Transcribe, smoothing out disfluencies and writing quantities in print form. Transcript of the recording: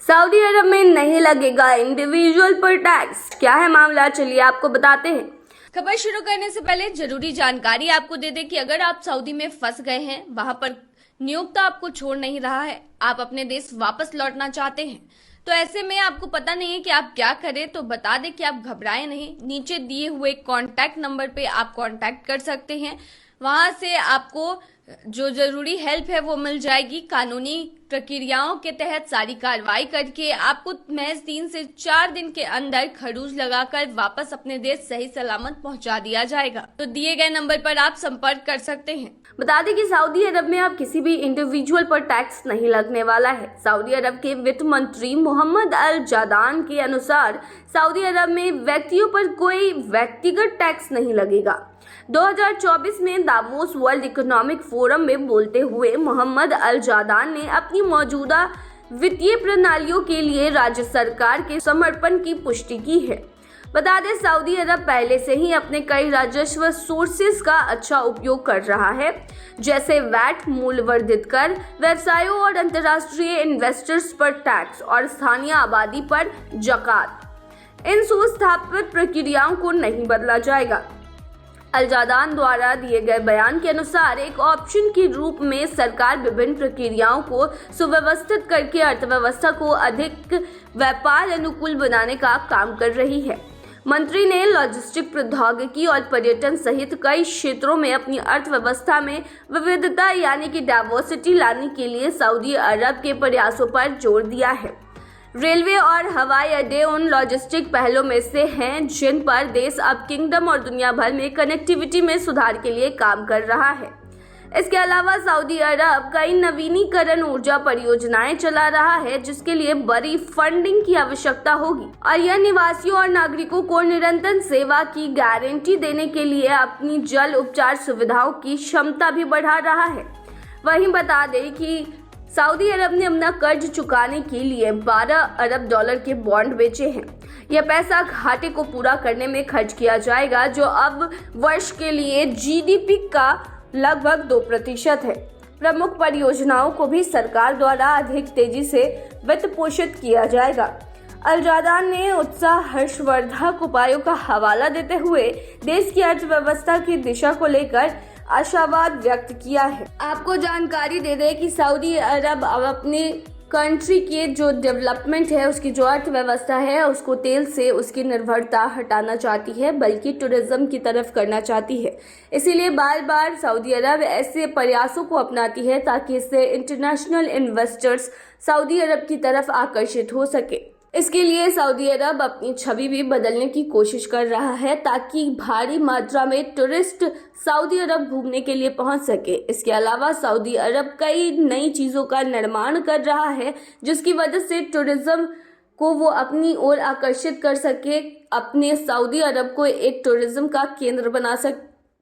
Saudi अरब में नहीं लगेगा इंडिविजुअल पर टैक्स। क्या है मामला, चलिए आपको बताते हैं। खबर शुरू करने से पहले जरूरी जानकारी आपको दे दें कि अगर आप सऊदी में फंस गए हैं, वहां पर नियोक्ता आपको छोड़ नहीं रहा है, आप अपने देश वापस लौटना चाहते हैं, तो ऐसे में आपको पता नहीं है कि आप क्या करें, तो बता दें कि आप घबराएं नहीं। नीचे दिए हुए कॉन्टैक्ट नंबर पे आप कॉन्टैक्ट कर सकते हैं। वहां से आपको जो जरूरी हेल्प है वो मिल जाएगी। कानूनी प्रक्रियाओं के तहत सारी कार्रवाई करके आपको महज 3 से 4 दिन के अंदर खरूज लगाकर वापस अपने देश सही सलामत पहुंचा दिया जाएगा। तो दिए गए नंबर पर आप संपर्क कर सकते हैं। बता दें कि सऊदी अरब में अब किसी भी इंडिविजुअल पर टैक्स नहीं लगने वाला है। सऊदी अरब के वित्त मंत्री मोहम्मद अल जादान के अनुसार सऊदी अरब में व्यक्तियों पर कोई व्यक्तिगत टैक्स नहीं लगेगा। 2024 में दावोस वर्ल्ड इकोनॉमिक फोरम में बोलते हुए मोहम्मद अल जादान ने अपनी मौजूदा वित्तीय प्रणालियों के लिए राज्य सरकार के समर्पण की पुष्टि की है। बता दें, सऊदी अरब पहले से ही अपने कई राजस्व सोर्सेस का अच्छा उपयोग कर रहा है, जैसे वैट, मूल्य वर्धित कर, व्यवसायों और अंतर्राष्ट्रीय इन्वेस्टर्स पर टैक्स और स्थानीय आबादी पर जकात। इन सुस्थापित प्रक्रियाओं को नहीं बदला जाएगा। अलजादान द्वारा दिए गए बयान के अनुसार एक ऑप्शन के रूप में सरकार विभिन्न प्रक्रियाओं को सुव्यवस्थित करके अर्थव्यवस्था को अधिक व्यापार अनुकूल बनाने का काम कर रही है। मंत्री ने लॉजिस्टिक, प्रौद्योगिकी और पर्यटन सहित कई क्षेत्रों में अपनी अर्थव्यवस्था में विविधता यानी कि डाइवर्सिटी लाने के लिए सऊदी अरब के प्रयासों पर जोर दिया है। रेलवे और हवाई अड्डे उन लॉजिस्टिक पहलों में से हैं जिन पर देश अब किंगडम और दुनिया भर में कनेक्टिविटी में सुधार के लिए काम कर रहा है। इसके अलावा सऊदी अरब कई नवीनीकरण ऊर्जा परियोजनाएं चला रहा है, जिसके लिए बड़ी फंडिंग की आवश्यकता होगी और यह निवासियों और नागरिकों को निरंतर सेवा की गारंटी देने के लिए अपनी जल उपचार सुविधाओं की क्षमता भी बढ़ा रहा है। वहीं बता दें कि सऊदी अरब ने अपना कर्ज चुकाने के लिए 12 अरब डॉलर के बॉन्ड बेचे हैं। यह पैसा घाटे को पूरा करने में खर्च किया जाएगा, जो अब वर्ष के लिए जीडीपी का लगभग 2% है। प्रमुख परियोजनाओं को भी सरकार द्वारा अधिक तेजी से वित्त पोषित किया जाएगा। अलजादान ने उत्साह हर्षवर्धक उपायों का हवाला देते हुए देश की अर्थव्यवस्था की दिशा को लेकर आशावाद व्यक्त किया है। आपको जानकारी दे दें कि सऊदी अरब अब अपने कंट्री के जो डेवलपमेंट है, उसकी जो अर्थव्यवस्था है, उसको तेल से उसकी निर्भरता हटाना चाहती है, बल्कि टूरिज्म की तरफ करना चाहती है। इसीलिए बार बार सऊदी अरब ऐसे प्रयासों को अपनाती है ताकि इससे इंटरनेशनल इन्वेस्टर्स सऊदी अरब की तरफ आकर्षित हो सके। इसके लिए सऊदी अरब अपनी छवि भी बदलने की कोशिश कर रहा है ताकि भारी मात्रा में टूरिस्ट सऊदी अरब घूमने के लिए पहुंच सके। इसके अलावा सऊदी अरब कई नई चीज़ों का निर्माण कर रहा है, जिसकी वजह से टूरिज्म को वो अपनी ओर आकर्षित कर सके, अपने सऊदी अरब को एक टूरिज्म का केंद्र बना सके।